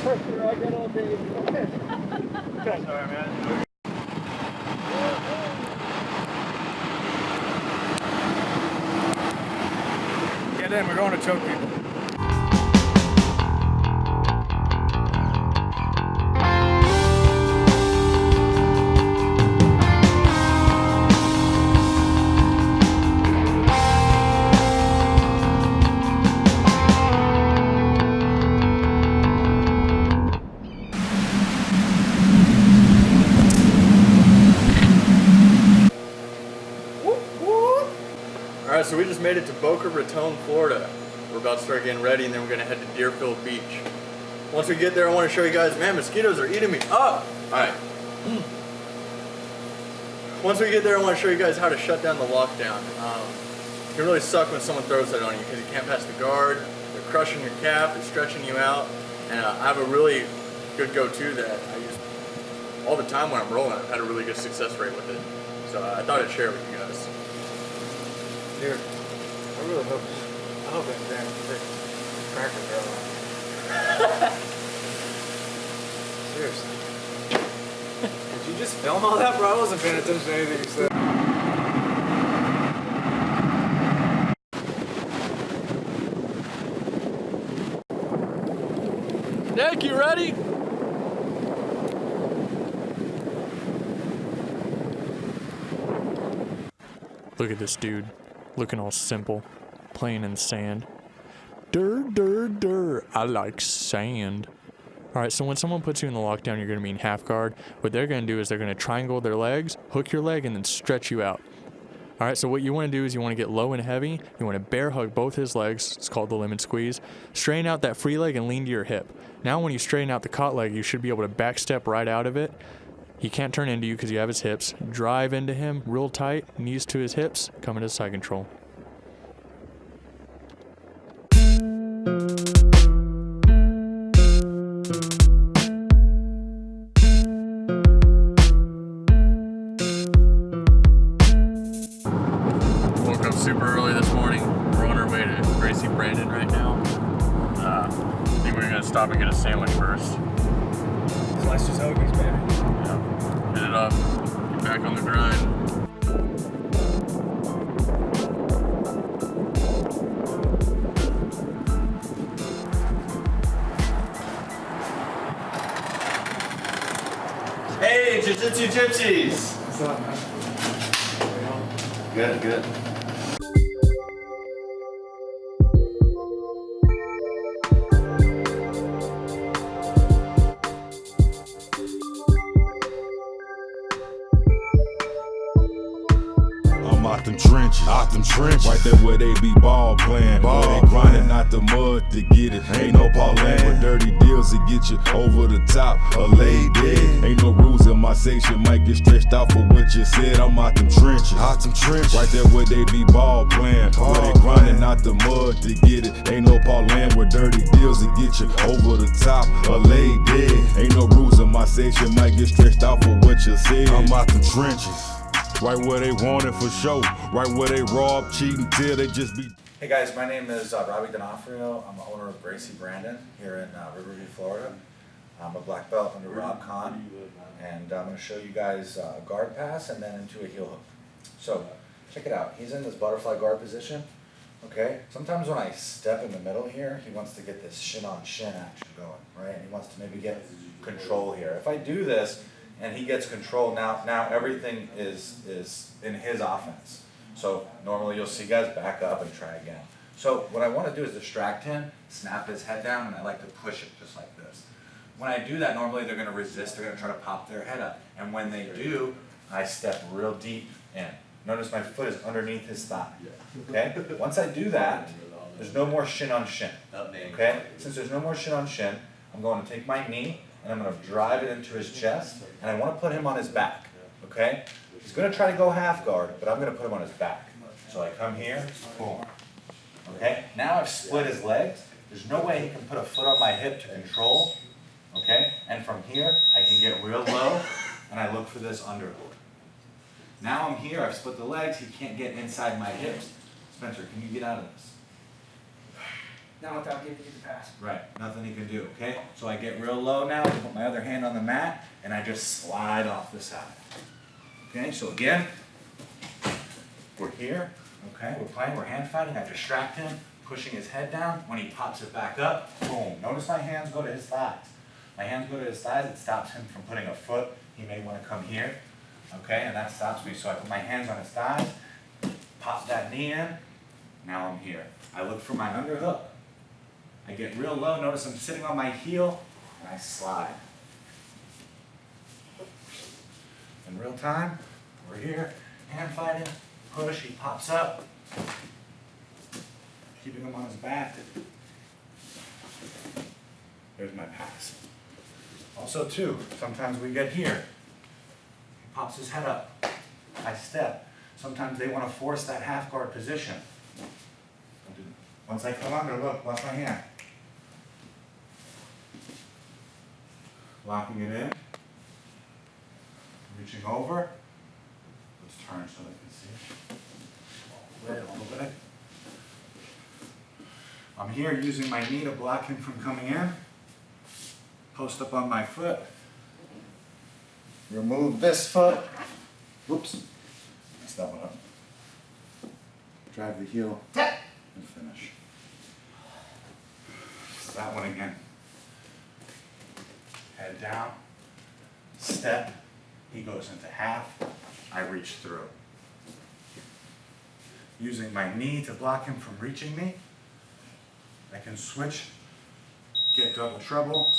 I got all day. Sorry, man. Get in, we're going to choke people. Alright, so we just made it to Boca Raton, Florida. We're about to start getting ready and then we're going to head to Deerfield Beach. Once we get there, I want to show you guys, man, mosquitoes are eating me up! Alright. Once we get there, I want to show you guys how to shut down the lockdown. It can really suck when someone throws that on you because you can't pass the guard, they're crushing your calf, they're stretching you out, and I have a really good go-to that I use all the time when I'm rolling. I've had a really good success rate with it. So I thought I'd share it with you guys. Dude, I really hope that damn cracker girl. Seriously. Did you just film all that, bro? I wasn't paying attention to anything you said. Nick, you ready? Look at this dude, looking all simple, playing in sand. I like sand. Alright, so when someone puts you in the lockdown, you're going to be in half guard. What they're going to do is they're going to triangle their legs, hook your leg, and then stretch you out. Alright, so what you want to do is you want to get low and heavy. You want to bear hug both his legs. It's called the lemon squeeze. Straighten out that free leg and lean to your hip. Now when you straighten out the caught leg, you should be able to back step right out of it. He can't turn into you because you have his hips. Drive into him real tight, knees to his hips, come into side control. Woke up super early this morning. We're on our way to Gracie Brandon right now. I think we're going to stop and get a sandwich first. Slice just Hoagies, baby. Hit it up, get back on the grind. Hey, Jiu Jitsu Gypsies! What's up, man? Good, good. Out them trenches, right there where they be ball playing. Where they grinding out the mud to get it. Ain't no parlay with dirty deals to get you over the top or laid dead. Ain't no rules in my section, might get stretched out for what you said. I'm out them trenches, right there where they be ball playing. Where they grinding out the mud to get it. Ain't no parlay with dirty deals to get you over the top or laid dead. Ain't no rules in my section, might get stretched out for what you said. I'm out them trenches. Right where they want it for show. Right where they rob, cheat until they just be. Hey guys, my name is Robby Donofrio. I'm the owner of Gracie Brandon here in Riverview, Florida. I'm a black belt under Rob Kahn, and I'm going to show you guys a guard pass and then into a heel hook. So check it out. He's in this butterfly guard position. Okay. Sometimes when I step in the middle here, he wants to get this shin on shin action going, right? He wants to maybe get control here. If I do this, and he gets control, now everything is in his offense. So normally you'll see guys back up and try again. So what I want to do is distract him, snap his head down, and I like to push it just like this. When I do that, normally they're going to resist, they're going to try to pop their head up. And when they do, I step real deep in. Notice my foot is underneath his thigh. Okay? Once I do that, there's no more shin on shin. Okay? Since there's no more shin on shin, I'm going to take my knee, and I'm going to drive it into his chest, and I want to put him on his back, okay? He's going to try to go half guard, but I'm going to put him on his back. So I come here, boom, okay? Now I've split his legs. There's no way he can put a foot on my hip to control, okay? And from here, I can get real low, and I look for this underhook. Now I'm here, I've split the legs, he can't get inside my hips. Spencer, can you get out of this? Not without giving you the pass. Right, nothing he can do, okay? So I get real low now, I put my other hand on the mat, and I just slide off the side. Okay, so again, we're here, okay? We're playing, we're hand fighting, I distract him, pushing his head down. When he pops it back up, boom. Notice my hands go to his thighs. My hands go to his thighs, it stops him from putting a foot. He may want to come here, okay? And that stops me. So I put my hands on his thighs, pop that knee in, now I'm here. I look for my underhook. I get real low, notice I'm sitting on my heel, and I slide. In real time, we're here, hand fighting, push, he pops up. Keeping him on his back. There's my pass. Also too, sometimes we get here. He pops his head up. I step. Sometimes they want to force that half guard position. Once I come under, look, watch my hand. Locking it in. Reaching over. Let's turn so they can see. Wait a little bit. I'm here using my knee to block him from coming in. Post up on my foot. Remove this foot. Whoops. Messed that one up. Drive the heel and finish. That one again. Head down. Step. He goes into half. I reach through. Using my knee to block him from reaching me. I can switch, get double trouble,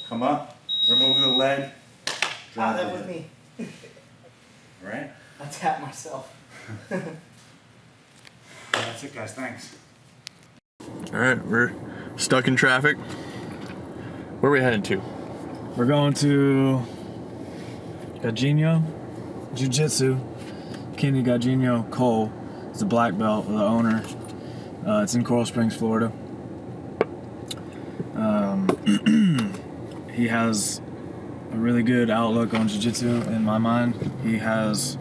come up, remove the leg, Ah, that was me. Right? I tapped myself. That's it, guys. Thanks. All right, we're stuck in traffic. Where are we heading to? We're going to Grandinho Jiu Jitsu. Kini Cole is the black belt of the owner. It's in Coral Springs, Florida. He has a really good outlook on jiu-jitsu in my mind. He has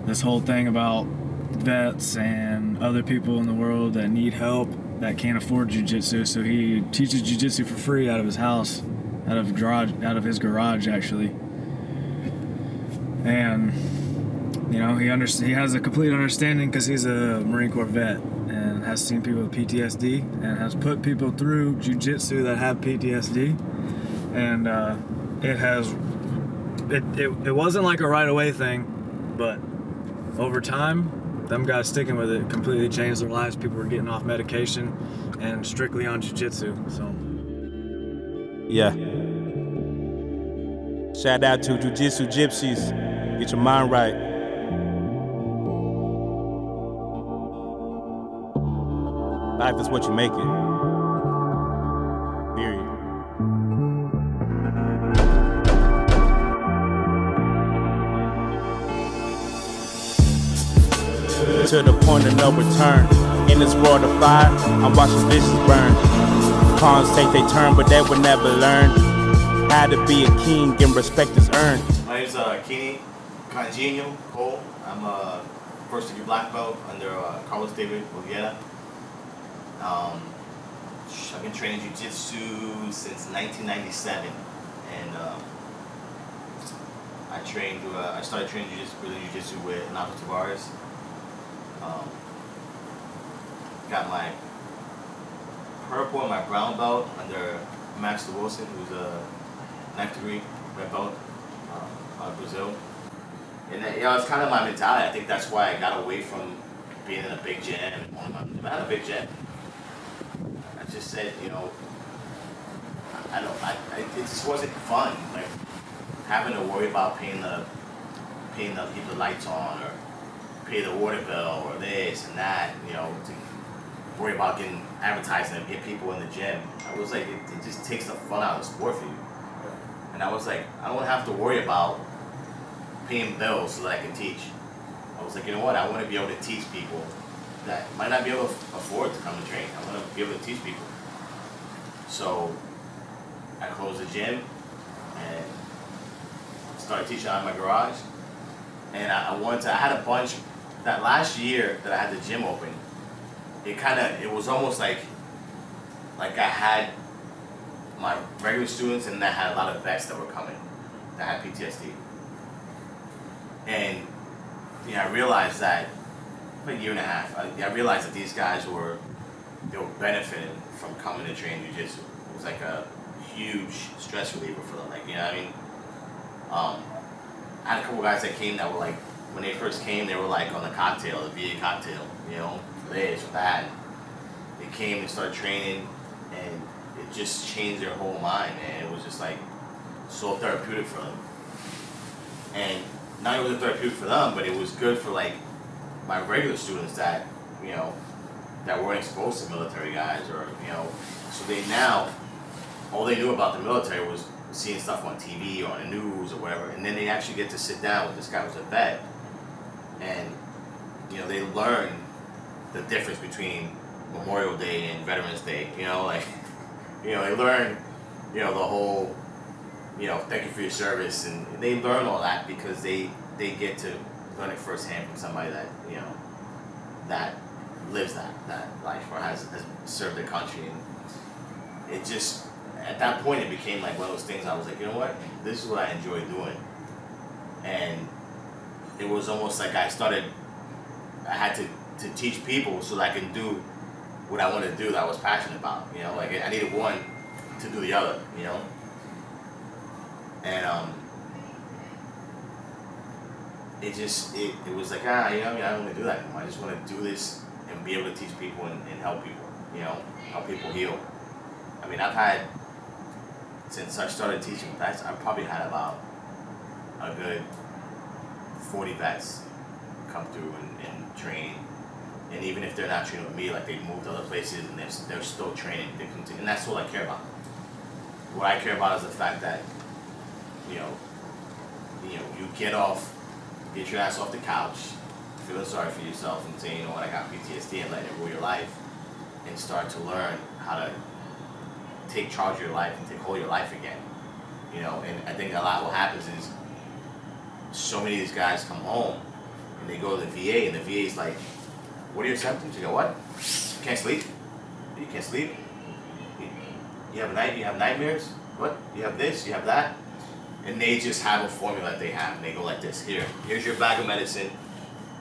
this whole thing about vets and other people in the world that need help that can't afford jiu-jitsu, so he teaches jiu-jitsu for free out of his house, out of his garage actually. And you know, he has a complete understanding because he's a Marine Corps vet and has seen people with PTSD and has put people through jiu-jitsu that have PTSD. And it wasn't like a right away thing, but over time, them guys sticking with it completely changed their lives. People were getting off medication and strictly on jiu-jitsu. So yeah. Shout out to Jiu Jitsu Gypsies. Get your mind right. Life is what you make it. Period. To the point of no return. In this world of fire, I'm watching visions burn. Pawns take their turn, but they will never learn how to be a king and respect is earned. My name's Grandinho Cole. I'm a first degree black belt under Carlos David Olguera. I've been training jiu-jitsu since 1997, and I started training jiu-jitsu with Nato Tavares. Got my purple and my brown belt under Max Wilson, who's a 9th degree red belt out of Brazil. And it's kind of my mentality. I think that's why I got away from being in a big gym. I'm not a big gym. I just said, you know, it just wasn't fun. Like having to worry about paying the keep the lights on, or pay the water bill, or this and that. You know, to worry about getting advertising and get people in the gym. I was like, it just takes the fun out of the sport for you. And I was like, I don't have to worry about paying bills so that I can teach. I was like, you know what? I want to be able to teach people that might not be able to afford to come and train. I want to be able to teach people. So I closed the gym and started teaching out of my garage. And I had a bunch, that last year that I had the gym open, it was almost like I had my regular students, and I had a lot of vets that were coming that had PTSD. And I realized that for a year and a half, I realized that these guys were benefiting from coming to train jiu-jitsu. It was like a huge stress reliever for them. Like, you know what I mean? I had a couple guys that came that were like, when they first came, they were like on the cocktail, the VA cocktail, for this or that. They came and started training, and it just changed their whole mind, and it was just like so therapeutic for them. And not only was it therapeutic for them, but it was good for like my regular students that, that weren't exposed to military guys, or, so they now, all they knew about the military was seeing stuff on TV or on the news or whatever, and then they actually get to sit down with this guy who's a vet, and, they learn the difference between Memorial Day and Veterans Day, they learn, the whole, thank you for your service, and they learn all that because they get to learn it firsthand from somebody that, that lives that life or has served their country. And it just, at that point, it became like one of those things I was like, you know what, this is what I enjoy doing. And it was almost like I had to teach people so that I can do what I wanted to do, that I was passionate about, like I needed one to do the other, and it was like, I don't want to do that anymore. I just want to do this and be able to teach people and help people, help people heal. I mean, I've had, since I started teaching vets, I've probably had about a good 40 vets come through and train. And even if they're not training with me, like they moved to other places and they're still training, they continue, and that's all I care about. What I care about is the fact that, you get your ass off the couch, feeling sorry for yourself and saying, I got PTSD, and letting it rule your life, and start to learn how to take charge of your life and take hold of your life again. And I think a lot what happens is so many of these guys come home and they go to the VA, and the VA is like, what are your symptoms? You go, what? You can't sleep? You can't sleep? You have nightmares? What? You have this, you have that? And they just have a formula that they have, and they go like this, here's your bag of medicine,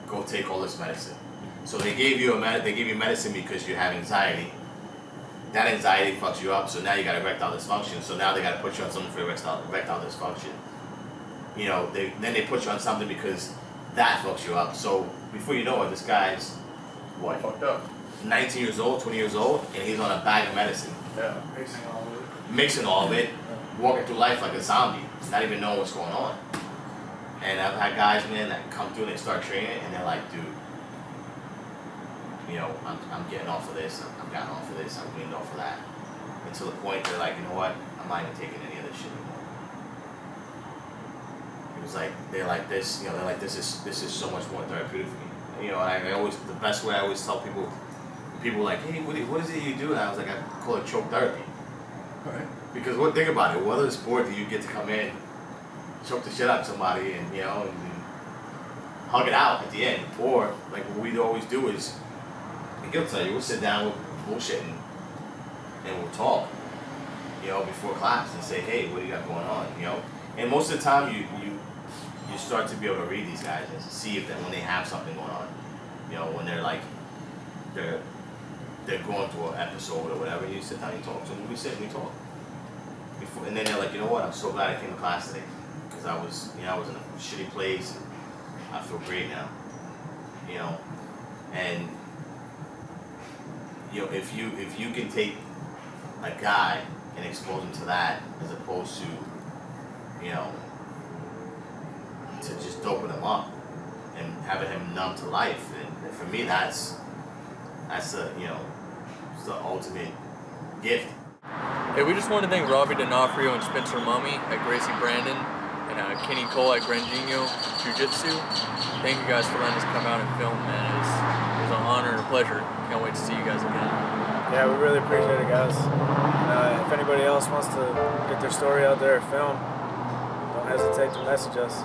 go take all this medicine. So they gave you medicine because you have anxiety. That anxiety fucks you up, so now you got erectile dysfunction, so now they got to put you on something for erectile dysfunction. Then they put you on something because that fucks you up. So before you know it, this guy's, what? Fucked up. 19 years old, 20 years old, and he's on a bag of medicine. Yeah, Mixing all of it, walking through life like a zombie, not even knowing what's going on. And I've had guys, man, that come through and they start training, and they're like, dude, I'm getting off of this, I'm gotten off of this, I'm weaned off of that. And to the point they're like, you know what, I'm not even taking any of this shit anymore. It was like, they're like, this is so much more therapeutic for me. And I always, the best way I always tell people like, hey, what is it you do? And I was like, I call it choke therapy. Right. Because think about it, what other sport do you get to come in, choke the shit out of somebody and, and hug it out at the end? Or, like, what we'd always do is, I'll tell you, we'll sit down, we'll bullshit and we'll talk, before class and say, hey, what do you got going on, And most of the time you start to be able to read these guys and see if when they have something going on, when they're like, they're going through an episode or whatever, you sit down and talk to them, we sit and we talk. And then they're like, you know what, I'm so glad I came to class today, because I was in a shitty place, and I feel great now, and if you can take a guy and expose him to that, as opposed to, to just doping him up and having him numb to life, and for me that's the it's the ultimate gift. Hey, we just want to thank Robby Donofrio and Spencer Mummy at Gracie Brandon and Kini Cole at Grandinho Jiu Jitsu. Thank you guys for letting us come out and film, man. It was an honor and a pleasure. Can't wait to see you guys again. Yeah, we really appreciate it, guys. If anybody else wants to get their story out there or film, don't hesitate to message us.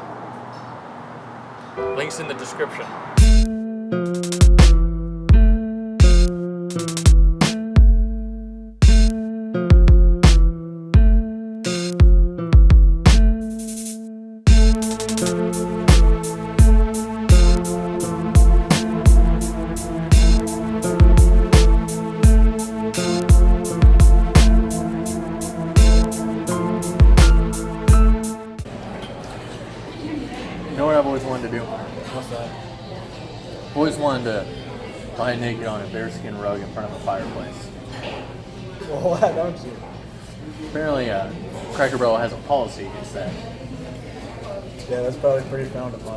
Links in the description. You know what I've always wanted to do? What's that? I've always wanted to lie naked on a bearskin rug in front of a fireplace. Well, why don't you? Apparently, Cracker Barrel has a policy against that. Yeah, that's probably pretty frowned upon.